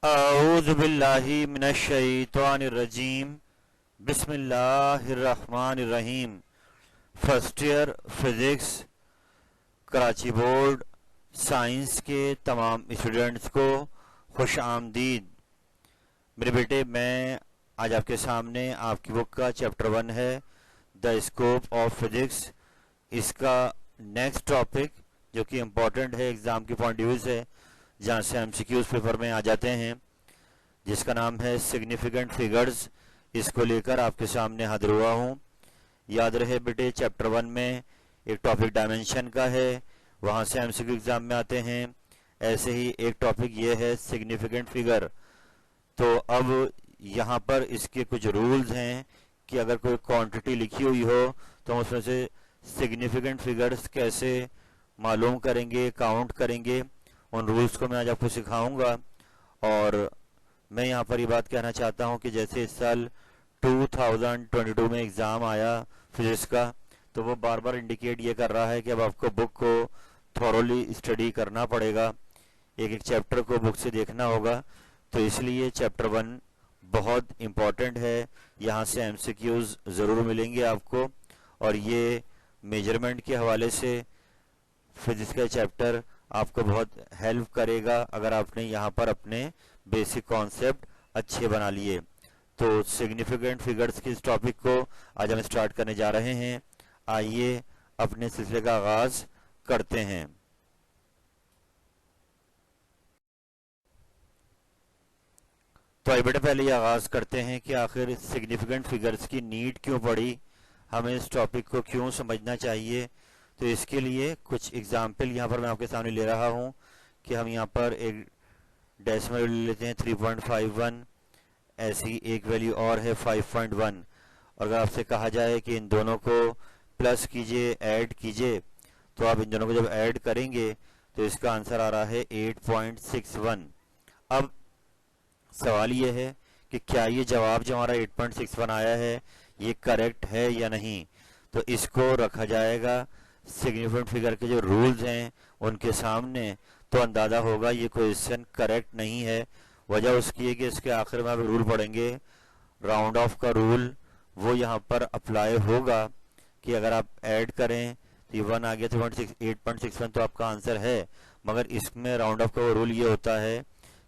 औज़ु बिल्लाहि मिनश शैतानिर रजीम। बिस्मिल्लाहिर्रहमानिर्रहीम। First year physics Karachi board science के तमाम स्टूडेंट्स को खुश आमदीद। मेरे बेटे, मैं आज आपके सामने आपकी बुक का चैप्टर 1 है द स्कोप ऑफ फिज़िक्स। इसका नेक्स्ट टॉपिक जो कि इम्पोर्टेंट है एग्ज़ाम के पॉइंट ऑफ व्यू से, जहाँ से एमसीक्यूज़ पेपर में आ जाते हैं, जिसका नाम है सिग्निफिकेंट फिगर्स। इसको लेकर आपके सामने हाजिर हुआ हूँ। याद रहे बेटे, चैप्टर 1 में एक टॉपिक डायमेंशन का है, वहाँ से एमसीक्यू एग्जाम में आते हैं। ऐसे ही एक टॉपिक ये है सिग्निफिकेंट फिगर। तो अब यहाँ पर इसके कुछ रूल्स हैं कि अगर कोई क्वांटिटी लिखी हुई हो तो हम उसमें से सिग्निफिकेंट फिगर्स कैसे मालूम करेंगे, काउंट करेंगे। उन रूल्स को मैं आज आपको सिखाऊंगा। और मैं यहाँ पर ये बात कहना चाहता हूँ कि जैसे इस साल 2022 में एग्ज़ाम आया फिजिक्स का, तो वो बार बार इंडिकेट ये कर रहा है कि अब आपको बुक को थॉरोली स्टडी करना पड़ेगा, एक एक चैप्टर को बुक से देखना होगा। तो इसलिए चैप्टर 1 बहुत इम्पॉर्टेंट है, यहाँ से एमसीक्यूज़ ज़रूर मिलेंगे आपको। और ये मेजरमेंट के हवाले से फिजिक्स का चैप्टर आपको बहुत हेल्प करेगा अगर आपने यहाँ पर अपने बेसिक कॉन्सेप्ट अच्छे बना लिए। तो सिग्निफिकेंट फिगर्स के इस टॉपिक को आज हम स्टार्ट करने जा रहे हैं। आइए अपने सिलसिले का आगाज करते हैं। तो आइए बेटा, पहले ये आगाज करते हैं कि आखिर सिग्निफिकेंट फिगर्स की नीड क्यों पड़ी, हमें इस टॉपिक को क्यों समझना चाहिए। तो इसके लिए कुछ एग्जाम्पल यहाँ पर मैं आपके सामने ले रहा हूँ कि हम यहाँ पर एक डेसिमल ले लेते हैं 3.51, ऐसी एक वैल्यू और है 5.1। और अगर आपसे कहा जाए कि इन दोनों को प्लस कीजिए, ऐड कीजिए, तो आप इन दोनों को जब ऐड करेंगे तो इसका आंसर आ रहा है 8.61। अब सवाल ये है कि क्या ये जवाब जो हमारा 8.61 आया है ये करेक्ट है या नहीं। तो इसको रखा जाएगा सिग्निफिकेंट फिगर के जो रूल्स हैं उनके सामने, तो अंदाज़ा होगा ये क्वेश्चन करेक्ट नहीं है। वजह उसकी है कि इसके आखिर में आप रूल पढ़ेंगे, राउंड ऑफ का रूल, वो यहाँ पर अप्लाई होगा कि अगर आप ऐड करें तो ये 1 आ गया, 8.61 तो आपका आंसर है। मगर इसमें राउंड ऑफ का वो रूल ये होता है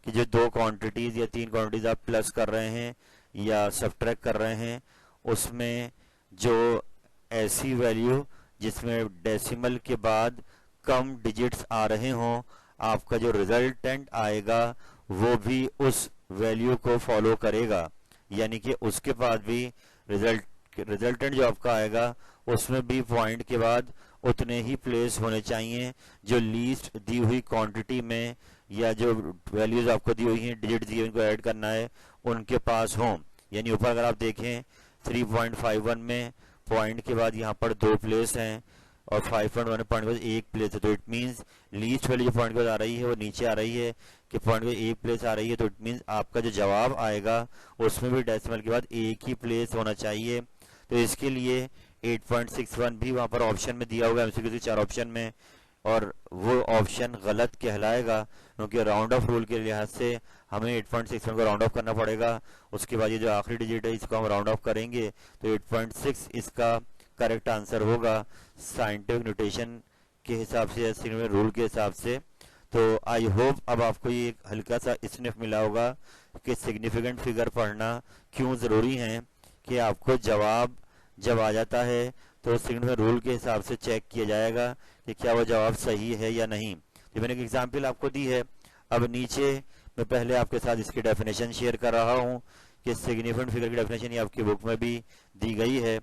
कि जो 2 क्वांटिटीज़ या 3 क्वांटिटीज़ आप प्लस कर रहे हैं या सब्ट्रैक्ट कर रहे हैं, उसमें जो ऐसी वैल्यू जिसमें डेसिमल के बाद कम डिजिट्स आ रहे हों, आपका जो रिजल्टेंट आएगा वो भी उस वैल्यू को फॉलो करेगा। यानी कि उसके बाद भी रिजल्टेंट जो आपका आएगा उसमें भी पॉइंट के बाद उतने ही प्लेस होने चाहिए जो लीस्ट दी हुई क्वांटिटी में, या जो वैल्यूज आपको दी हुई हैं, डिजिट दिए उनको ऐड करना है, उनके पास हों। यानी ऊपर अगर आप देखें 3.51 में पॉइंट के बाद यहाँ पर 2 प्लेस हैं और 5.1 पॉइंट के बाद 1 प्लेस है। तो इट मीन्स लीस्ट वैल्यू जो पॉइंट के बाद आ रही है वो नीचे आ रही है कि पॉइंट के बाद 1 प्लेस आ रही है। तो इट मीन्स आपका जो जवाब आएगा उसमें भी डेसिमल के बाद 1 ही प्लेस होना चाहिए। तो इसके लिए 8.61 भी वहाँ पर ऑप्शन में दिया होगा एमसीक्यू के 4 ऑप्शन में, और वो ऑप्शन गलत कहलाएगा क्योंकि राउंड ऑफ रूल के लिहाज से हमें 8.61 को राउंड ऑफ करना पड़ेगा। उसके बाद ये जो आखिरी डिजिट है इसको हम राउंड ऑफ करेंगे तो 8.6 इसका करेक्ट आंसर होगा साइंटिफिक नोटेशन के हिसाब से या सिग्निफिकेंट रूल के हिसाब से। तो आई होप अब आपको ये एक हल्का सा स्निफ मिला होगा कि सिग्निफिकेंट फिगर पढ़ना क्यों ज़रूरी है, कि आपको जवाब जब आ जाता है तो सिग्निफिकेंट रूल के हिसाब से चेक किया जाएगा कि क्या वो जवाब सही है या नहीं। तो मैंने एक एग्जाम्पल आपको दी है। अब नीचे मैं पहले आपके साथ इसकी डेफिनेशन शेयर कर रहा हूँ कि सिग्निफिकेंट फिगर की डेफिनेशन ये आपकी बुक में भी दी गई है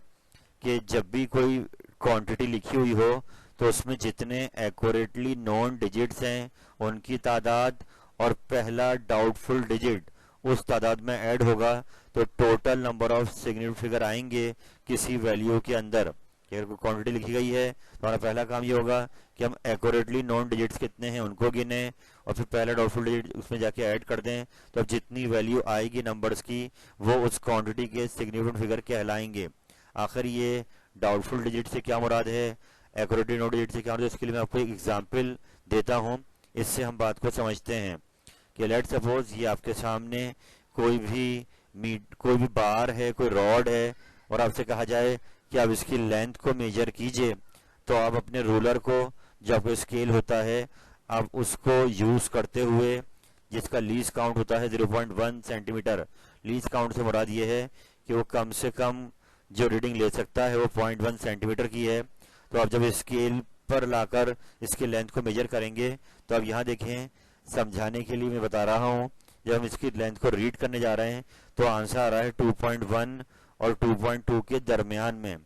कि जब भी कोई क्वांटिटी लिखी हुई हो तो उसमें जितने एक्यूरेटली नोन डिजिट्स हैं उनकी तादाद और पहला डाउटफुल डिजिट उस तादाद में ऐड होगा तो total number of significant figure आएंगे किसी वैल्यू के अंदर। अगर कोई क्वांटिटी लिखी गई है तो हमारा पहला काम ये होगा कि हम एक्यूरेटली नॉन डिजिट्स कितने हैं उनको गिने और फिर पहला डाउटफुल डिजिट उसमें जाके ऐड कर दें। तो अब जितनी वैल्यू आएगी नंबर्स की वो उस क्वांटिटी के सिग्निफिकेंट फिगर कहलाएंगे। आखिर ये डाउटफुल डिजिट से क्या मुराद है, एक्यूरेटली नॉन डिजिट से क्या मुराद है, इसके लिए मैं आपको एक एग्जाम्पल देता हूँ, इससे हम बात को समझते हैं कि लेट सपोज ये आपके सामने कोई भी बार है, कोई रॉड है, और आपसे कहा जाए कि आप इसकी लेंथ को मेजर कीजिए, तो आप अपने रूलर को, जो आपको स्केल होता है, आप उसको यूज करते हुए, जिसका लीज काउंट होता है 0.1 सेंटीमीटर, लीज काउंट से मुराद ये है कि वो कम से कम जो रीडिंग ले सकता है वो 0.1 सेंटीमीटर की है। तो आप जब स्केल पर लाकर इसकी लेंथ को मेजर करेंगे, तो अब यहाँ देखें, समझाने के लिए मैं बता रहा हूँ, जब हम इसकी लेंथ को रीड करने जा रहे हैं तो आंसर आ रहा है 2.1 और 2.2 के दरमियान में।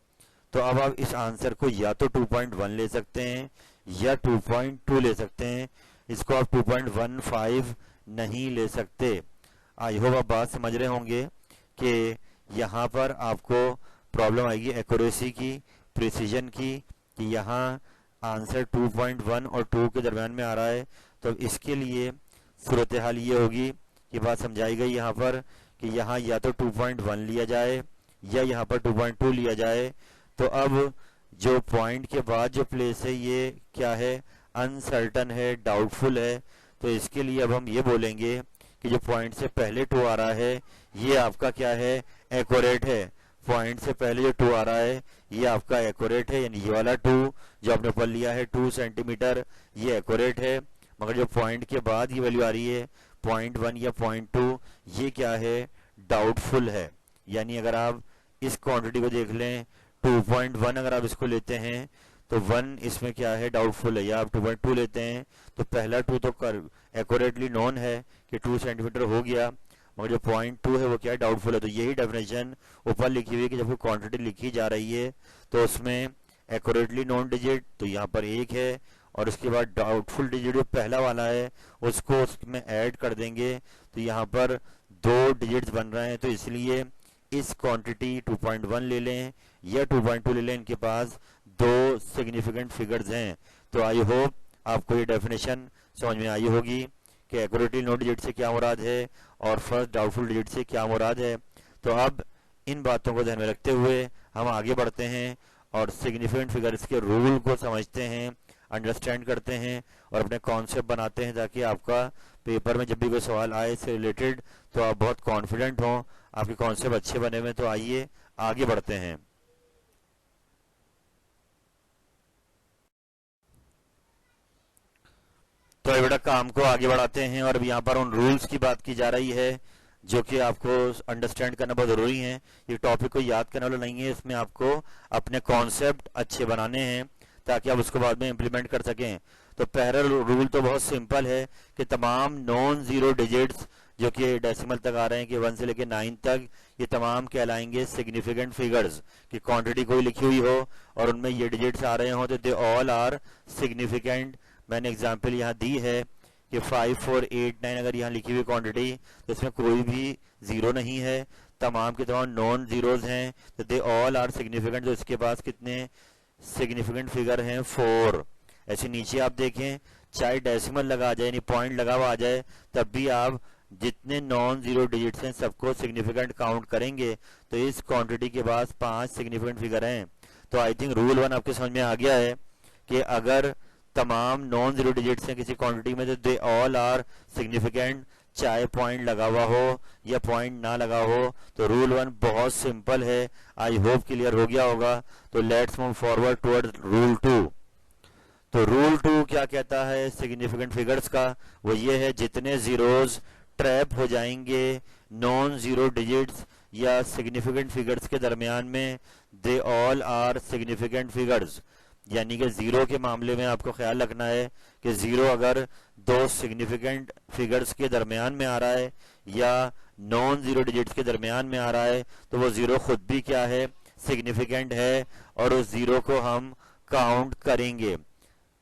तो अब आप इस आंसर को या तो 2.1 ले सकते हैं या 2.2 ले सकते हैं, इसको आप 2.15 नहीं ले सकते। आई होप आप बात समझ रहे होंगे कि यहाँ पर आपको प्रॉब्लम आएगी एक्यूरेसी की, प्रिसीजन की, कि यहाँ आंसर 2.1 और 2 के दरमियान में आ रहा है। तो इसके लिए सूरत हाल ये होगी कि बात समझाई गई यहाँ पर कि यहाँ या तो 2.1 लिया जाए या यहाँ पर 2.2 लिया जाए। तो अब जो पॉइंट के बाद जो प्लेस है ये क्या है, अनसर्टन है, डाउटफुल है। तो इसके लिए अब हम ये बोलेंगे कि जो पॉइंट से पहले 2 आ रहा है ये आपका क्या है, एक्यूरेट है। पॉइंट से पहले जो 2 आ रहा है ये आपका एक्यूरेट है, यानी ये वाला 2 जो आपने ऊपर लिया है 2 सेंटीमीटर, ये एक्यूरेट है। मगर जो पॉइंट के बाद ये वैल्यू आ रही है 0.1 या 0.2, ये क्या है, डाउटफुल है। यानी अगर आप इस क्वांटिटी को देख लें 2.1 अगर आप इसको लेते हैं तो 1 इसमें क्या है, डाउटफुल है। या आप 2.2 लेते हैं तो पहला 2 तो एक्यूरेटली नोन है कि 2 सेंटीमीटर हो गया, मगर जो 0.2 है वो क्या है, डाउटफुल है। तो यही डेफिनेशन ऊपर लिखी हुई है कि जब कोई क्वांटिटी लिखी जा रही है तो उसमें एक्यूरेटली नोन डिजिट तो यहाँ पर 1 है, और उसके बाद डाउटफुल डिजिट जो पहला वाला है उसको उसमें ऐड कर देंगे तो यहाँ पर 2 डिजिट्स बन रहे हैं। तो इसलिए इस क्वांटिटी 2.1 ले लें या 2.2 ले लें, इनके पास 2 सिग्निफिकेंट फिगर्स हैं। तो आई होप आपको ये डेफिनेशन समझ में आई होगी कि एक्यूरेटली नोन डिजिट से क्या मुराद है और फर्स्ट डाउटफुल डिजिट से क्या मुराद है। तो अब इन बातों को ध्यान में रखते हुए हम आगे बढ़ते हैं और सिग्निफिकेंट फिगर्स के रूल को समझते हैं, अंडरस्टैंड करते हैं और अपने कॉन्सेप्ट बनाते हैं, ताकि आपका पेपर में जब भी कोई सवाल आए इससे रिलेटेड तो आप बहुत कॉन्फिडेंट हों, आपके कॉन्सेप्ट अच्छे बने हुए। तो आइए आगे बढ़ते हैं। तो बेटा काम को आगे बढ़ाते हैं और अब यहाँ पर उन रूल्स की बात की जा रही है जो कि आपको अंडरस्टैंड करना बहुत जरूरी है। ये टॉपिक को याद करने वाला नहीं है, इसमें आपको अपने कॉन्सेप्ट अच्छे बनाने हैं ताकि आप उसको बाद में इम्प्लीमेंट कर सकें। तो पहला रूल तो बहुत सिंपल है कि तमाम नॉन जीरो डिजिट्स जो कि डेसिमल तक आ रहे हैं कि 1 से लेकर 9 तक, ये तमाम कहलाएंगे सिग्निफिकेंट फिगर्स। कि क्वांटिटी कोई लिखी हुई हो और उनमें ये डिजिट्स आ रहे हो तो दे ऑल आर सिग्निफिकेंट। मैंने एग्जांपल यहाँ दी है कि 5, 4, 8, 9 अगर यहाँ लिखी हुई क्वांटिटी तो इसमें कोई भी जीरो नहीं है, तमाम के तमाम नॉन जीरोज हैं, तो दे ऑल आर सिग्निफिकेंट। तो इसके पास कितने सिग्निफिकेंट फिगर हैं, 4। ऐसे नीचे आप देखें, चाहे डेसिमल लगा आ जाए यानी पॉइंट लगा हुआ आ जाए, तब भी आप जितने नॉन जीरो डिजिट्स हैं सबको सिग्निफिकेंट काउंट करेंगे। तो इस क्वांटिटी के पास 5 सिग्निफिकेंट फिगर हैं। तो आई थिंक रूल 1 आपके समझ में आ गया है कि अगर तमाम नॉन जीरो डिजिट्स हैं किसी क्वांटिटी में तो दे ऑल आर सिग्निफिकेंट, चाहे पॉइंट लगा हुआ हो या पॉइंट ना लगा हो। तो रूल 1 बहुत सिंपल है, आई होप क्लियर हो गया होगा। तो let's move forward toward rule 2। तो रूल 2 क्या कहता है सिग्निफिकेंट फिगर्स का, वो ये है जितने जीरोज ट्रैप हो जाएंगे नॉन जीरो डिजिट्स या सिग्निफिकेंट फिगर्स के दरमियान में, they all are significant figures. यानी कि जीरो के मामले में आपको ख्याल रखना है कि जीरो अगर 2 सिग्निफिकेंट फिगर्स के दरमियान में आ रहा है या नॉन जीरो डिजिट्स के दरमियान में आ रहा है तो वो जीरो खुद भी क्या है, सिग्निफिकेंट है, और उस जीरो को हम काउंट करेंगे।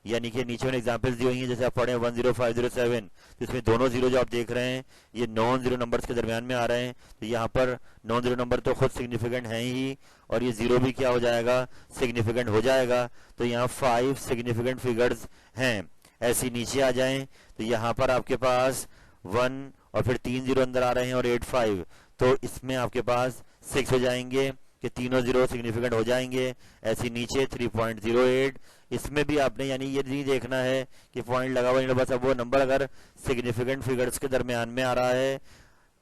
यानी कि नीचे में एग्जांपल्स दी हुई हैं, जैसे आप पढ़े 10507, तो इसमें दोनों जीरो जो आप देख रहे हैं ये नॉन जीरो नंबर्स के दरमियान में आ रहे हैं। तो यहाँ पर नॉन जीरो नंबर तो खुद सिग्निफिकेंट है ही, और ये जीरो भी क्या हो जाएगा, सिग्निफिकेंट हो जाएगा। तो यहाँ 5 सिग्निफिकेंट फिगर्स हैं। ऐसे नीचे आ जाएं तो यहाँ पर आपके पास 1 और फिर 3 जीरो अंदर आ रहे हैं और 8, 5, तो इसमें आपके पास 6 हो जाएंगे कि तीनों जीरो सिग्निफिकेंट हो जाएंगे। ऐसे नीचे 3.08, इसमें भी आपने यानी ये नहीं देखना है कि पॉइंट लगा हुआ है, बस अब वो नंबर अगर सिग्निफिकेंट फिगर्स के दरमियान में आ रहा है,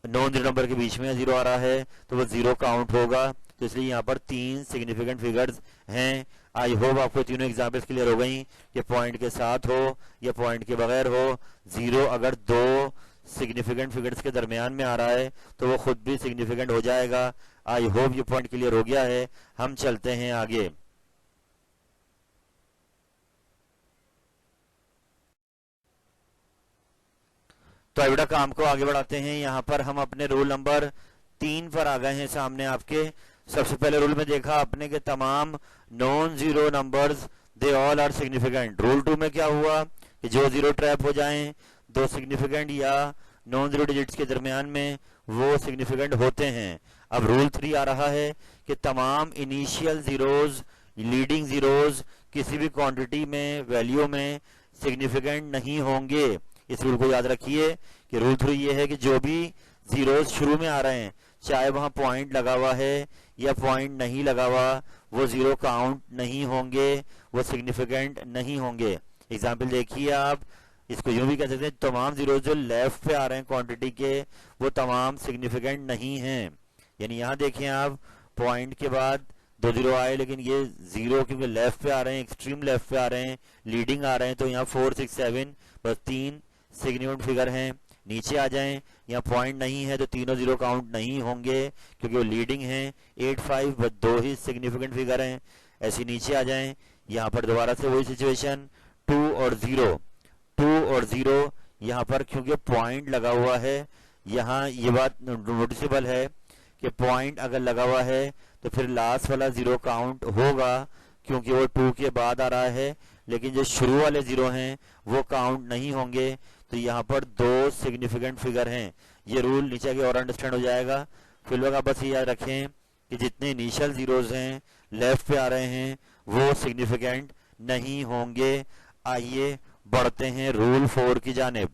नॉन जीरो नंबर के बीच में जीरो आ रहा है, तो वो जीरो काउंट होगा। तो इसलिए यहाँ पर 3 सिग्निफिकेंट फिगर्स हैं। आई होप आपको तीनों एग्जाम्पल्स क्लियर हो गई कि पॉइंट के साथ हो या पॉइंट के बगैर हो, जीरो अगर 2 सिग्निफिकेंट फिगर्स के दरमियान में आ रहा है तो वो खुद भी सिग्निफिकेंट हो जाएगा। आई होप ये पॉइंट क्लियर हो गया है। हम चलते हैं आगे। तो आई बेटा काम को आगे बढ़ाते हैं। यहाँ पर हम अपने रूल नंबर 3 पर आ गए हैं सामने आपके। सबसे पहले रूल में देखा आपने कि तमाम non zero numbers they all are significant. Rule 2 में क्या हुआ कि जो जीरो ट्रैप हो जाएं, 2 सिग्निफिकेंट या नॉन जीरो डिजिट्स के दरमियान में, वो सिग्निफिकेंट होते हैं। अब रूल 3 आ रहा है कि तमाम इनिशियल जीरोज, लीडिंग जीरोज किसी भी क्वांटिटी में, वैल्यू में सिग्निफिकेंट नहीं होंगे। इस रूल को याद रखिए कि रूल 3 ये है कि जो भी जीरोज शुरू में आ रहे हैं, चाहे वहां पॉइंट लगा हुआ है या पॉइंट नहीं लगा हुआ, वो जीरो काउंट नहीं होंगे, वो सिग्निफिकेंट नहीं होंगे। एग्जाम्पल देखिए आप, इसको यूं भी कह सकते हैं, तमाम जीरो जो लेफ्ट पे आ रहे हैं क्वांटिटी के, वो तमाम सिग्निफिकेंट नहीं हैं। यानी यहां देखें आप, पॉइंट के बाद 2 जीरो आए, लेकिन ये जीरो क्योंकि लेफ्ट पे आ रहे हैं, एक्सट्रीम लेफ्ट पे आ रहे हैं, लीडिंग आ रहे हैं, तो यहाँ 4 6 7 बस 3 सिग्निफिकेंट फिगर हैं। नीचे आ जाएं, यहाँ पॉइंट नहीं है तो तीनों जीरो काउंट नहीं होंगे क्योंकि वो लीडिंग हैं। 8 5 बस 2 ही सिग्निफिकेंट फिगर हैं। ऐसे नीचे आ जाएं, यहाँ पर दोबारा से वही सिचुएशन, 2 और 0, 2 और 0, यहाँ पर क्योंकि पॉइंट लगा हुआ है, यहाँ ये बात नोटिसेबल है कि पॉइंट अगर लगा हुआ है तो फिर लास्ट वाला जीरो काउंट होगा क्योंकि वो 2 के बाद आ रहा है, लेकिन जो शुरू वाले जीरो हैं वो काउंट नहीं होंगे। तो यहाँ पर 2 सिग्निफिकेंट फिगर हैं। ये रूल नीचे आगे और अंडरस्टैंड हो जाएगा। फिलहाल आप बस ये याद रखें कि जितने इनिशियल जीरोज हैं लेफ्ट पे आ रहे हैं वो सिग्निफिकेंट नहीं होंगे। आइए बढ़ते हैं रूल 4 की जानिब।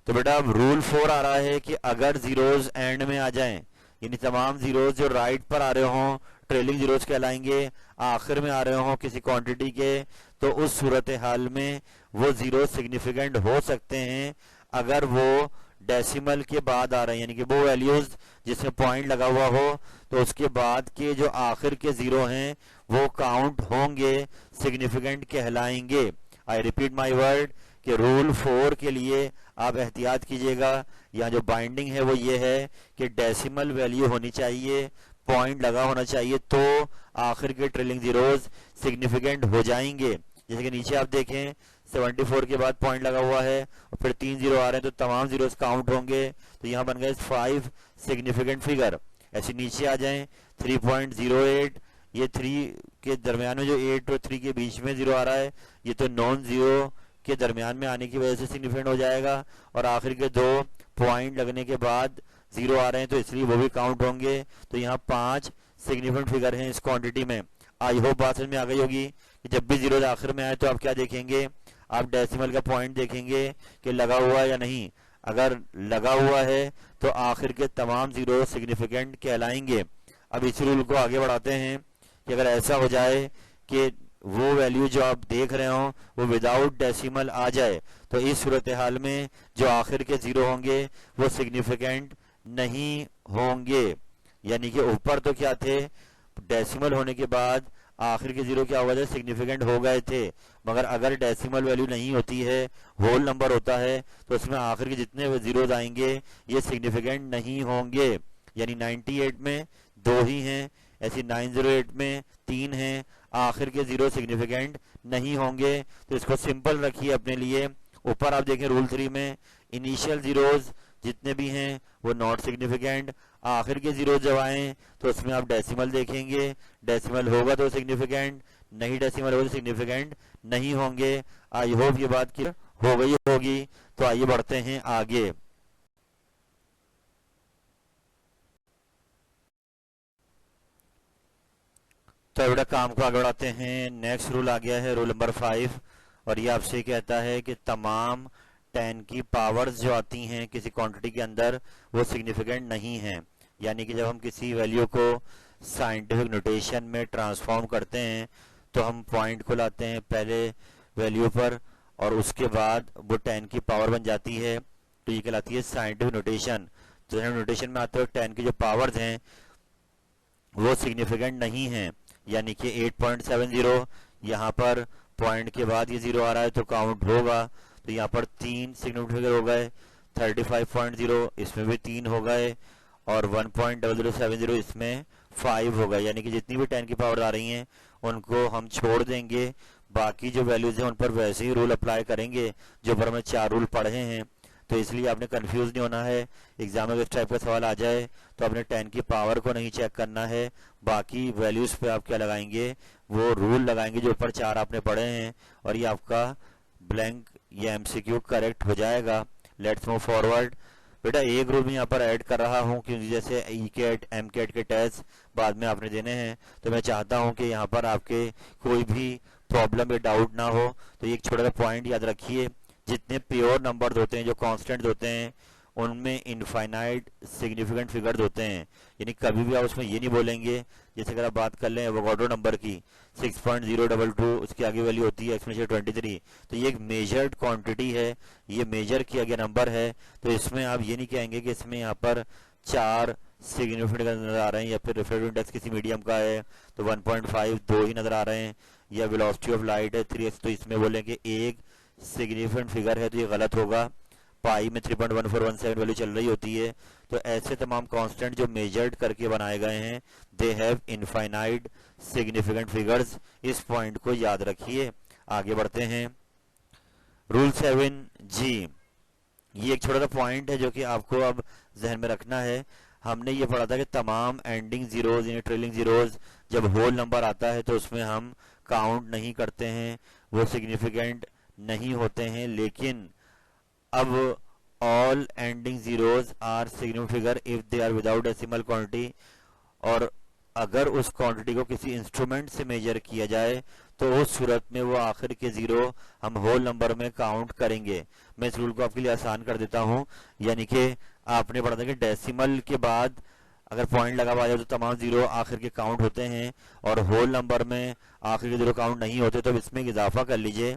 तो बेटा अब रूल 4 आ रहा है कि अगर जीरोज एंड में आ जाएं, यानी तमाम जीरोज जो राइट पर आ रहे हों ट्रेलिंग जीरोज कहलाएंगे, आखिर में आ रहे हों किसी क्वांटिटी के, तो उस सूरत हाल में वो जीरो सिग्निफिकेंट हो सकते हैं अगर वो डेसिमल के बाद आ रहे हैं, यानी कि वो वैल्यूज जिसमें पॉइंट लगा हुआ हो तो उसके बाद के जो आखिर के जीरो हैं वो काउंट होंगे, सिग्निफिकेंट कहलाएंगे। आई रिपीट माई वर्ड कि रूल 4 के लिए आप एहतियात कीजिएगा। यहाँ जो बाइंडिंग है वो ये है कि डेसिमल वैल्यू होनी चाहिए, पॉइंट लगा होना चाहिए, तो आखिर के ट्रेलिंग जीरोज सिग्निफिकेंट हो जाएंगे। जैसे कि नीचे आप देखें 74 के बाद पॉइंट लगा हुआ है और फिर 3 जीरो आ रहे हैं तो तमाम जीरोज काउंट होंगे। तो यहाँ बन गए 5 सिग्निफिकेंट फिगर। ऐसे नीचे आ जाएं 3.08, ये 3 के दरमियान में जो 8 और 3 के बीच में जीरो आ रहा है, ये तो नॉन जीरो के दरमियान में आने की वजह से सिग्निफिकेंट हो जाएगा। और आखिर के 2 पॉइंट लगने के बाद जीरो आ रहे हैं तो इसलिए वो भी काउंट होंगे। तो यहाँ 5 सिग्निफिकेंट फिगर हैं इस क्वांटिटी में। आई होप बात समझ में आ गई होगी कि जब भी जीरो आखिर में आए तो आप क्या देखेंगे, आप डेसिमल का पॉइंट देखेंगे कि लगा हुआ है या नहीं। अगर लगा हुआ है तो आखिर के तमाम जीरो सिग्निफिकेंट कहलाएंगे। अब इस रूल को आगे बढ़ाते हैं कि अगर ऐसा हो जाए कि वो वैल्यू जो आप देख रहे हो वो विदाउट डेसिमल आ जाए, तो इस सूरत हाल में जो आखिर के जीरो होंगे वो सिग्निफिकेंट नहीं होंगे। यानी कि ऊपर तो क्या थे, डेसिमल होने के बाद आखिर के जीरो क्या हुआ था, सिग्निफिकेंट हो गए थे। मगर अगर डेसिमल वैल्यू नहीं होती है, होल नंबर होता है, तो उसमें आखिर के जितने जीरोज आएंगे ये सिग्निफिकेंट नहीं होंगे। यानी 98 में 2 ही हैं, ऐसी 908 में 3 हैं, आखिर के जीरो सिग्निफिकेंट नहीं होंगे। तो इसको सिंपल रखिए अपने लिए। ऊपर आप देखें रूल 3 में इनिशियल जीरोज जितने भी हैं वो नॉट सिग्निफिकेंट, आखिर के जीरो जब आए तो उसमें आप डेसिमल देखेंगे, डेसिमल होगा तो सिग्निफिकेंट, नहीं डेसिमल होगा तो सिग्निफिकेंट नहीं होंगे। आई होप ये बात की हो गई होगी। तो आइए बढ़ते हैं आगे। तो बेटा काम को आगे बढ़ाते हैं। नेक्स्ट रूल आ गया है रूल नंबर 5 और ये आपसे कहता है कि तमाम 10 की पावर्स जो आती हैं किसी क्वांटिटी के अंदर वो सिग्निफिकेंट नहीं हैं। यानी कि जब हम किसी वैल्यू को साइंटिफिक नोटेशन में ट्रांसफॉर्म करते हैं तो हम पॉइंट को लाते हैं पहले वैल्यू पर और उसके बाद वो 10 की पावर बन जाती है। तो ये कहलाती है साइंटिफिक नोटेशन। तो नोटेशन में आते हुए 10 की जो पावर्स हैं वो सिग्निफिकेंट नहीं है, यानी कि 8.70 यहाँ पर पॉइंट के बाद ये 0 आ रहा है तो काउंट होगा। तो यहाँ पर 3 सिग्निफिकेंट फिगर हो गए, 35.0 इसमें भी 3 हो गए और 1.0070 इसमें 5 हो गए। यानी कि जितनी भी 10 की पावर आ रही हैं उनको हम छोड़ देंगे, बाकी जो वैल्यूज हैं उन पर वैसे ही रूल अप्लाई करेंगे जो पर हमें 4 रूल पढ़े हैं। तो इसलिए आपने कंफ्यूज नहीं होना है। एग्जाम में इस टाइप का सवाल आ जाए तो आपने 10 की पावर को नहीं चेक करना है, बाकी वैल्यूज पे आप क्या लगाएंगे, वो रूल लगाएंगे जो ऊपर 4 आपने पढ़े हैं और ये आपका ब्लैंक या एमसीक्यू करेक्ट हो जाएगा। Let's move forward. बेटा एक रूल मैं यहाँ पर ऐड कर रहा हूँ क्योंकि जैसे ई कैट एम कैट के टेस्ट बाद में आपने देने हैं, तो मैं चाहता हूँ कि यहाँ पर आपके कोई भी प्रॉब्लम या डाउट ना हो। तो एक छोटा सा पॉइंट याद रखिए, जितने प्योर नंबर्स होते हैं जो कांस्टेंट होते हैं उनमें इनफाइनाइट सिग्निफिकेंट फिगर्स होते हैं। यानी कभी भी आप उसमें ये नहीं बोलेंगे, जैसे अगर आप बात कर लें एवोगाड्रो नंबर की 6.022 उसकी आगे वैल्यू होती है एक्सपोनेंशियल 23, तो ये एक मेजर्ड क्वांटिटी है, ये मेजर किया गया नंबर है। तो इसमें आप ये नहीं कहेंगे कि इसमें यहाँ पर 4 सिग्निफिकेंट नजर आ रहे हैं या फिर रिफ्रैक्टिव इंडेक्स किसी मीडियम का है तो 1.5 2 ही नजर आ रहे हैं, या वेलोसिटी ऑफ लाइट है 3x, तो इसमें बोलेंगे एक सिग्निफिकेंट फिगर है, तो ये गलत होगा। पाई में 3.1417 वैल्यू चल रही होती है। तो ऐसे तमाम कांस्टेंट जो मेजर्ड करके बनाए गए हैं they have infinite significant figures. इस पॉइंट को याद रखिए। आगे बढ़ते हैं। रूल 7G, ये एक छोटा सा पॉइंट है जो कि आपको अब जहन में रखना है। हमने ये पढ़ा था कि तमाम एंडिंग जीरोज यानी ट्रेलिंग जीरोज जब होल नंबर आता है तो उसमें हम काउंट नहीं करते हैं, वो सिग्निफिकेंट नहीं होते हैं। लेकिन अब all ending zeros are significant figure if they are without decimal quantity, और अगर उस क्वांटिटी को किसी इंस्ट्रूमेंट से मेजर किया जाए तो उस सूरत में वो आखिर के जीरो हम होल नंबर में काउंट करेंगे। मैं इस रूल को आपके लिए आसान कर देता हूँ, यानी कि आपने पढ़ा था कि डेसिमल के बाद अगर पॉइंट लगा हुआ जाए तो तमाम जीरो आखिर के काउंट होते हैं और होल नंबर में आखिर के जीरो काउंट नहीं होते। तो इसमें इजाफा कर लीजिए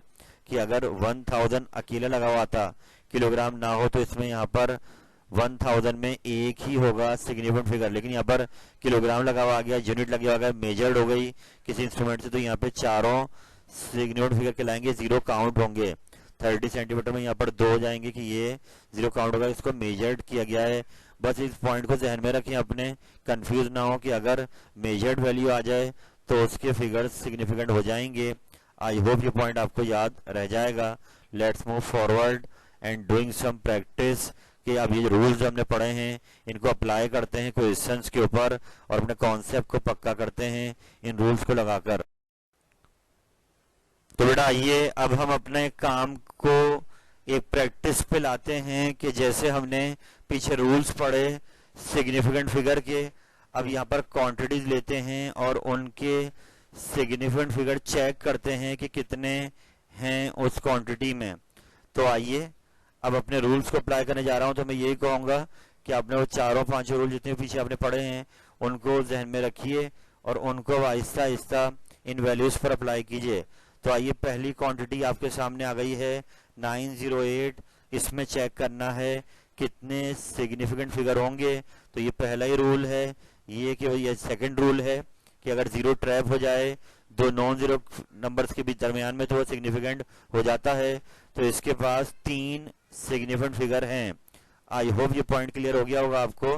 कि अगर 1000 अकेला लगा हुआ था, किलोग्राम ना हो, तो इसमें यहाँ पर 1000 में एक ही होगा सिग्निफिकेंट फिगर, लेकिन यहाँ पर किलोग्राम लगा हुआ आ गया, यूनिट लगा हुआ, मेजर्ड हो गई किसी इंस्ट्रूमेंट से, तो यहाँ पे चारों सिग्निफिकेंट फिगर कहलाएंगे, जीरो काउंट होंगे। 30 सेंटीमीटर में यहाँ पर 2 हो जाएंगे कि ये जीरो काउंट होगा, इसको मेजर्ड किया गया है। बस इस पॉइंट को जहन में रखें अपने, कंफ्यूज ना हो कि अगर मेजर्ड वैल्यू आ जाए तो उसके फिगर्स सिग्निफिकेंट हो जाएंगे। आई होप ये पॉइंट आपको याद रह जाएगा। Let's move forward and doing some practice कि अब ये रूल्स जो हमने पढ़े हैं इनको अप्लाई करते हैं क्वेश्चंस के ऊपर और अपने कॉन्सेप्ट को पक्का करते हैं इन रूल्स को लगाकर। तो बेटा आइए अब हम अपने काम को एक प्रैक्टिस पे लाते हैं कि जैसे हमने पीछे रूल्स पढ़े सिग्निफिकेंट फिगर के, अब यहाँ पर क्वांटिटीज लेते हैं और उनके सिग्निफिकेंट फिगर चेक करते हैं कि कितने हैं उस क्वांटिटी में। तो आइए अब अपने रूल्स को अप्लाई करने जा रहा हूं। तो मैं यही कहूंगा कि आपने वो चारों पांचों रूल जितने पीछे आपने पढ़े हैं उनको जहन में रखिए और उनको आहिस्ता आहिस्ता इन वैल्यूज पर अप्लाई कीजिए। तो आइए पहली क्वांटिटी आपके सामने आ गई है 908, इसमें चेक करना है कितने सिग्निफिकेंट फिगर होंगे। तो ये पहला ही रूल है, ये कि ये सेकंड रूल है कि अगर जीरो ट्रैप हो जाए दो नॉन जीरो नंबर्स के बीच दरमियान में तो वो सिग्निफिकेंट हो जाता है। तो इसके पास 3 सिग्निफिकेंट फिगर हैं। आई होप ये पॉइंट क्लियर हो गया होगा आपको,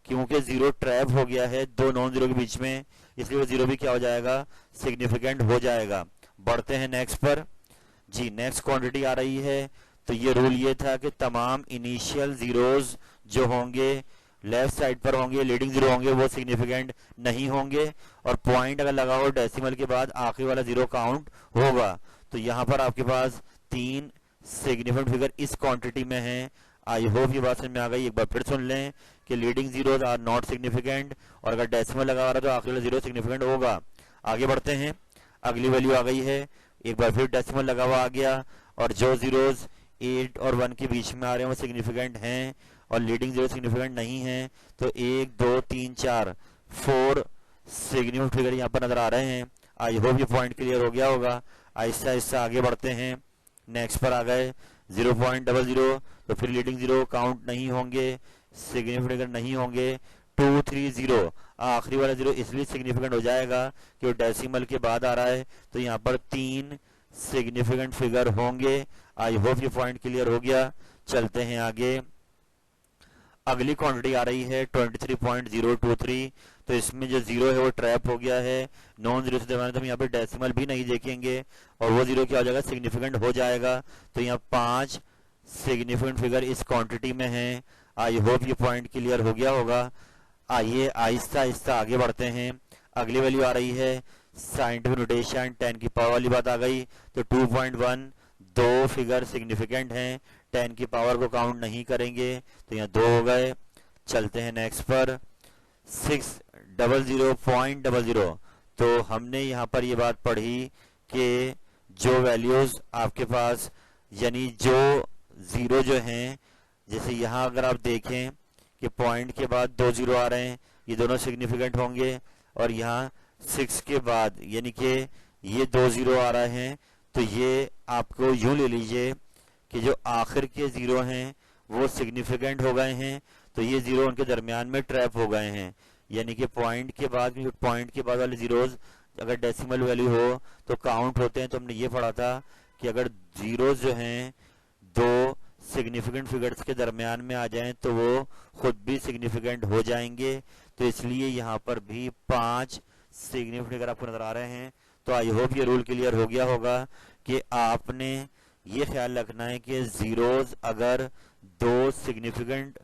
क्योंकि जीरो ट्रैप हो गया है दो नॉन जीरो के बीच में, इसलिए वो जीरो भी क्या हो जाएगा, सिग्निफिकेंट हो जाएगा। बढ़ते हैं नेक्स्ट पर। जी नेक्स्ट क्वांटिटी आ रही है। तो ये रूल ये था कि तमाम इनिशियल जीरोज जो होंगे लेफ्ट साइड पर होंगे, लीडिंग जीरो होंगे, वो सिग्निफिकेंट नहीं होंगे और पॉइंट अगर लगा हो डेसिमल के बाद आखिरी वाला जीरो काउंट होगा। तो यहाँ पर आपके पास 3 सिग्निफिकेंट फिगर इस क्वांटिटी में हैं। आई होप ये बात समझ में आ गई। एक बार फिर सुन लें कि leading zeros are not significant और अगर डेसिमल लगा रहा तो आखिरी वाला जीरो सिग्निफिकेंट होगा। आगे बढ़ते हैं, अगली वैल्यू आ गई है, एक बार फिर डेसिमल लगा हुआ आ गया और जो जीरोज 8 और 1 के बीच में आ रहे हैं वो सिग्निफिकेंट हैं और लीडिंग जीरो सिग्निफिकेंट नहीं है। तो 1 2 3 4 4 सिग्निफिकेंट फिगर यहाँ पर नजर आ रहे हैं। आई होप ये पॉइंट क्लियर हो गया होगा। आहिस्ता आहिस्ता आगे बढ़ते हैं, नेक्स्ट पर आ गए 0.00, तो फिर लीडिंग जीरो काउंट नहीं होंगे, सिग्निफिकेंट नहीं होंगे। 230 आखिरी वाला जीरो इसलिए सिग्निफिकेंट हो जाएगा कि वो डेसिमल के बाद आ रहा है, तो यहाँ पर 3 सिग्निफिकेंट फिगर होंगे। आई होप ये पॉइंट क्लियर हो गया। चलते हैं आगे, अगली क्वांटिटी आ रही है 23.023, तो इसमें जो जीरो है वो ट्रैप हो गया है नॉन जीरो से दरमियान, तो हम यहाँ पे डेसिमल भी नहीं देखेंगे और वो जीरो क्या हो जाएगा, सिग्निफिकेंट हो जाएगा। तो यहाँ 5 सिग्निफिकेंट फिगर इस क्वांटिटी में हैं। आई होप ये पॉइंट क्लियर हो गया होगा। आइए आहिस्ता आहिस्ता आगे बढ़ते हैं, अगली वैल्यू आ रही है साइंटिफिक नोटेशन 10 की पावर वाली बात आ गई, तो 2.1 दो फिगर सिग्निफिकेंट हैं, 10 की पावर को काउंट नहीं करेंगे, तो यहाँ 2 हो गए। चलते हैं नेक्स्ट पर 600.00, तो हमने यहाँ पर ये बात पढ़ी कि जो वैल्यूज आपके पास यानी जो जीरो जो हैं, जैसे यहाँ अगर आप देखें कि पॉइंट के बाद 2 जीरो आ रहे हैं, ये दोनों सिग्निफिकेंट होंगे, और यहाँ 6 के बाद यानी कि ये 2 जीरो आ रहे हैं, तो ये आपको यूं ले लीजिए कि जो आखिर के जीरो हैं वो सिग्निफिकेंट हो गए हैं, तो ये जीरो उनके दरमियान में ट्रैप हो गए हैं। यानी कि पॉइंट के बाद वाले जीरोज अगर डेसिमल वैल्यू हो तो काउंट होते हैं। तो हमने ये पढ़ा था कि अगर जीरोज जो हैं दो सिग्निफिकेंट फिगर्स के दरमियान में आ जाएं तो वो खुद भी सिग्निफिकेंट हो जाएंगे। तो इसलिए यहाँ पर भी 5 सिग्निफिकेंट फिगर आपको नजर आ रहे हैं। तो आई होप ये रूल क्लियर हो गया होगा कि आपने ये ख्याल रखना है कि जीरोज अगर दो सिग्निफिकेंट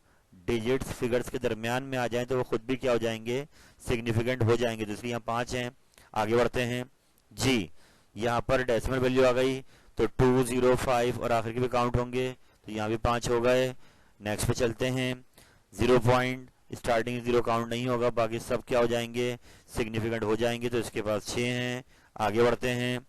डिजिट्स फिगर्स के दरमियान में आ जाएं तो वो खुद भी क्या हो जाएंगे, सिग्निफिकेंट हो जाएंगे। तो इसलिए यहाँ 5 हैं। आगे बढ़ते हैं जी, यहाँ पर डेसिमल वैल्यू आ गई, तो 205 और आखिर के भी काउंट होंगे, तो यहाँ भी 5 हो गए। नेक्स्ट पे चलते हैं, 0 पॉइंट स्टार्टिंग जीरो काउंट नहीं होगा, बाकी सब क्या हो जाएंगे, सिग्निफिकेंट हो जाएंगे, तो इसके पास 6 हैं। आगे बढ़ते हैं,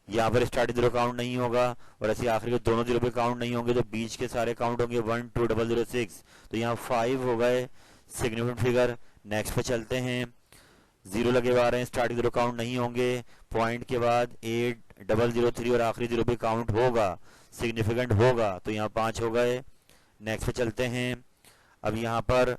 यहाँ पर स्टार्टिंग जीरो काउंट नहीं होगा और ऐसे आखिर के दोनों जीरो पे काउंट नहीं होंगे, तो बीच के सारे काउंट होंगे 1 2 006, तो यहाँ 5 हो गए सिग्निफिकेंट फिगर। नेक्स्ट पे चलते हैं, जीरो लगे हुए आ रहे हैं, स्टार्टिंग जीरो काउंट नहीं होंगे, पॉइंट के बाद 8003 और आखिरी जीरो पे काउंट होगा, सिग्निफिकेंट होगा, तो यहाँ 5 हो गए। नेक्स्ट पे चलते हैं, अब यहाँ पर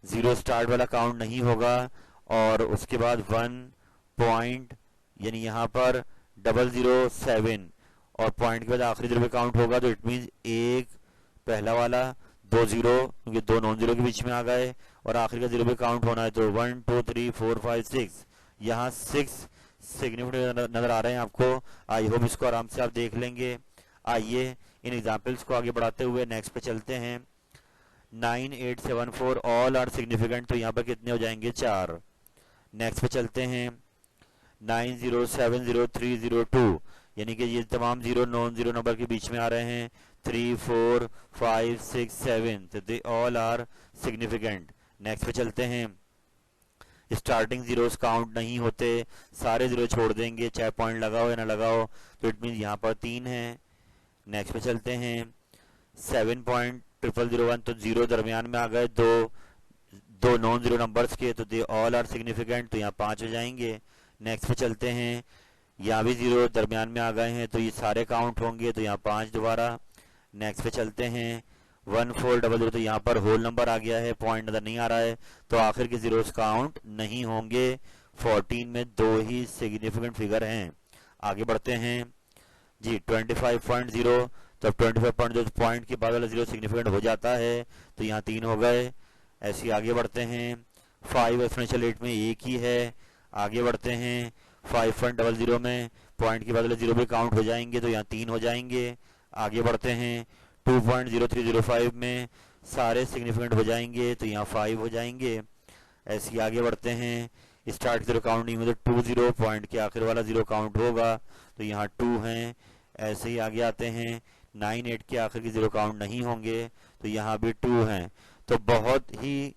जीरो स्टार्ट वाला काउंट नहीं होगा और उसके बाद 1 पॉइंट यानी यहाँ पर 007 और पॉइंट के बाद आखिरी जीरो पे काउंट होगा, तो इट मीन एक पहला वाला 2 जीरो क्योंकि 2 नॉन जीरो के बीच में आ गए और आखिर का जीरो पे काउंट होना है, तो 1 2 3 4 5 6, यहाँ 6 सिग्निफिकेंट नजर आ रहे हैं आपको। आई होप इसको आराम से आप देख लेंगे। आइए इन एग्जाम्पल्स को आगे बढ़ाते हुए नेक्स्ट पे चलते हैं। 9874 ऑल आर सिग्निफिकेंट, तो यहाँ पर कितने हो जाएंगे, 4। नेक्स्ट पे चलते हैं 9070302, यानी कि ये तमाम जीरो नॉन जीरो नंबर के बीच में आ रहे हैं, 3 4 5 6 7, तो they all are significant. Next पे चलते हैं, स्टार्टिंग जीरोस काउंट नहीं होते, सारे जीरो छोड़ देंगे चाहे पॉइंट लगाओ या ना लगाओ, तो इट मीन यहाँ पर 3 है। नेक्स्ट पे चलते हैं 7.0001, तो जीरो दरमियान में आ गए दो नॉन जीरो नंबर्स के, तो दे ऑल आर सिग्निफिकेंट, तो यहाँ 5 हो जाएंगे। नेक्स्ट पे चलते हैं, यहाँ भी जीरो दरमियान में आ गए हैं, तो ये सारे काउंट होंगे, तो यहाँ 5 दोबारा। नेक्स्ट पे चलते हैं 1400, तो यहाँ पर होल नंबर आ गया है, पॉइंट नजर नहीं आ रहा है, तो आखिर के जीरोस काउंट नहीं होंगे। 14 में 2 ही सिग्निफिकेंट फिगर हैं। आगे बढ़ते हैं जी 25.0, तो 25.0 पॉइंट के बाद वाला जीरो सिग्निफिकेंट हो जाता है, तो यहाँ 3 हो गए। ऐसे ही आगे बढ़ते हैं, 5 एक्सपोनेंशियल 8 में एक ही है। आगे बढ़ते हैं 5.00 में पॉइंट के बाद वाले जीरो भी काउंट हो जाएंगे, तो यहाँ 3 हो जाएंगे। आगे बढ़ते हैं 2.0305 में सारे सिग्निफिकेंट हो जाएंगे, तो यहाँ 5 हो जाएंगे। ऐसे ही आगे बढ़ते हैं, स्टार्ट जीरो काउंट नहीं होगा, तो 20 पॉइंट के आखिर वाला जीरो काउंट होगा, तो यहाँ 2 हैं। ऐसे ही आगे आते हैं 98 के आखिर के जीरो काउंट नहीं होंगे, तो यहाँ भी 2 हैं। तो बहुत ही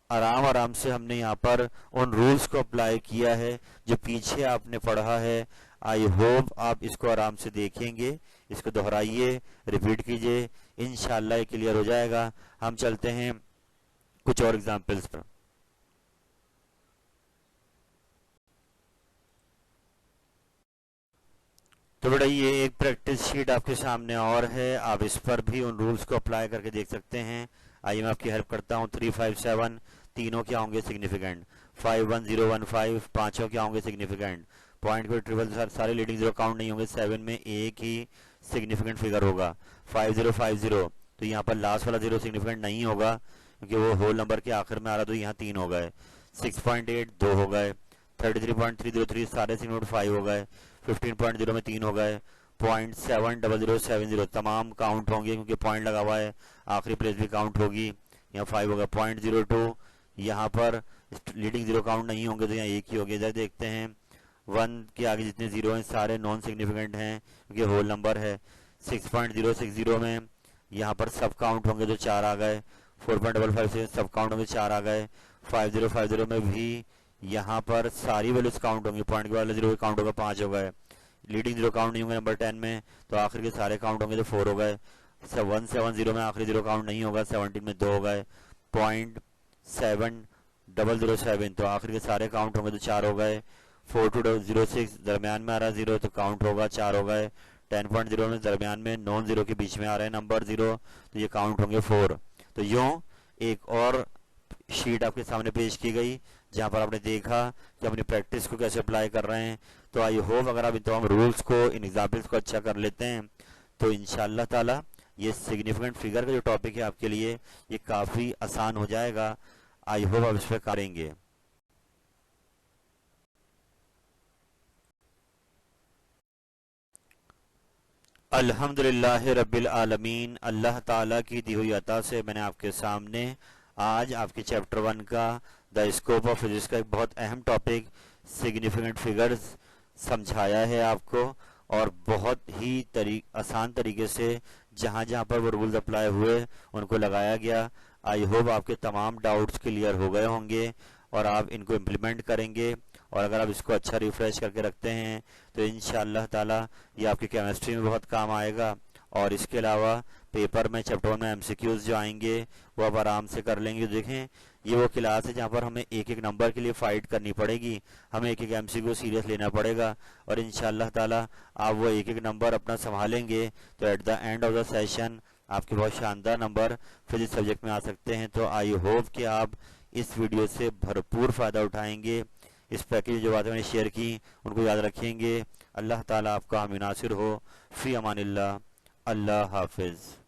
आराम से हमने यहाँ पर उन रूल्स को अप्लाई किया है जो पीछे आपने पढ़ा है। आई होप आप इसको आराम से देखेंगे, इसको दोहराइए, रिपीट कीजिए, इंशाल्लाह ये क्लियर हो जाएगा। हम चलते हैं कुछ और एग्जांपल्स पर। तो बेटा ये एक प्रैक्टिस शीट आपके सामने और है, आप इस पर भी उन रूल्स को अप्लाई करके देख सकते हैं। आइए मैं आपकी हेल्प करता हूँ। 357 तीनों क्या होंगे सिग्निफिकेंट, 51015 पांचों क्या होंगे सिग्निफिकेंट, पॉइंट को ट्रिपल सारे लीडिंग जीरो काउंट नहीं होंगे, 7 में एक ही सिग्निफिकेंट फिगर होगा। 5050 तो यहाँ पर लास्ट वाला जीरो सिग्निफिकेंट नहीं होगा क्योंकि वो होल नंबर के आखिर में आ रहा, तो यहाँ 3 हो गए। 6.8 2 हो गए। 33.303 सारे सिग्निफिकेंट 5 हो गए। 15.0 में 3 हो गए। 0.70070 तमाम काउंट होंगे क्योंकि पॉइंट लगा हुआ है, आखिरी प्लेस भी काउंट होगी, यहाँ 5 होगा। 0.02 यहाँ पर लीडिंग जीरो काउंट नहीं होंगे तो यहाँ एक ही होगा। इधर देखते हैं 1 के आगे जितने जीरो हैं सारे नॉन सिग्निफिकेंट हैं क्योंकि होल नंबर है। 6.060 में यहाँ पर सब काउंट होंगे तो 4 आ गए। 4.55 से सब काउंट होंगे 4 आ गए। 5050 में भी यहाँ पर सारी वैल्यूज काउंट होंगी, पॉइंट के वाले जीरो काउंट होगा 5 हो गए। लीडिंग जीरो काउंट नहीं होंगे नंबर 10 में, तो आखिर के सारे काउंट होंगे तो 4 हो गए। 170 में आखिरी जीरो काउंट नहीं होगा, 17 में 2 हो गए। 0.7007 तो आखिर के सारे काउंट होंगे तो 4 हो गए। 4206 दरमियान में आ रहा जीरो तो काउंट होगा 4 हो गए। 10.0 में दरमियान में नॉन जीरो के बीच में आ रहे हैं नंबर जीरो, तो ये काउंट होंगे 4। तो यूं एक और शीट आपके सामने पेश की गई जहां पर आपने देखा कि अपनी प्रैक्टिस को कैसे अप्लाई कर रहे हैं। तो आई होप अगर आप इन तमाम रूल्स को, इन एग्जाम्पल्स को अच्छा कर लेते हैं तो इंशाअल्लाह ताला ये सिग्निफिकेंट फिगर का जो टॉपिक है आपके लिए ये काफ़ी आसान हो जाएगा। आई होप आप इस पर करेंगे। अल्हम्दुलिल्लाह रब्बिल आलमीन, अल्लाह ताला की दी हुई अता से मैंने आपके सामने आज आपके चैप्टर 1 का द स्कोप ऑफ फिजिक्स का एक बहुत अहम टॉपिक सिग्निफिकेंट फिगर्स समझाया है आपको, और बहुत ही आसान तरीके से जहाँ जहाँ पर वो रूल्स अप्लाई हुए उनको लगाया गया। आई होप आपके तमाम डाउट्स क्लियर हो गए होंगे और आप इनको इम्प्लीमेंट करेंगे, और अगर आप इसको अच्छा रिफ्रेश करके रखते हैं तो इंशाअल्लाह ताला ये आपकी केमिस्ट्री में बहुत काम आएगा। और इसके अलावा पेपर में चैप्टर 1 में एमसीक्यूज जो आएंगे वो आप आराम से कर लेंगे। देखें ये वो क्लास है जहाँ पर हमें एक एक नंबर के लिए फाइट करनी पड़ेगी, हमें एक एक एमसीक्यू सीरियस लेना पड़ेगा, और इंशाअल्लाह ताला आप वो एक एक नंबर अपना संभालेंगे तो at the end of the session आपके बहुत शानदार नंबर फिजिक्स सब्जेक्ट में आ सकते हैं। तो आई होप कि आप इस वीडियो से भरपूर फ़ायदा उठाएंगे, इस पैकेज जो बातें मैंने शेयर की उनको याद रखेंगे। अल्लाह ताला आपका हामी नासिर हो। फ़ी अमानिल्लाह। अल्लाह हाफिज़।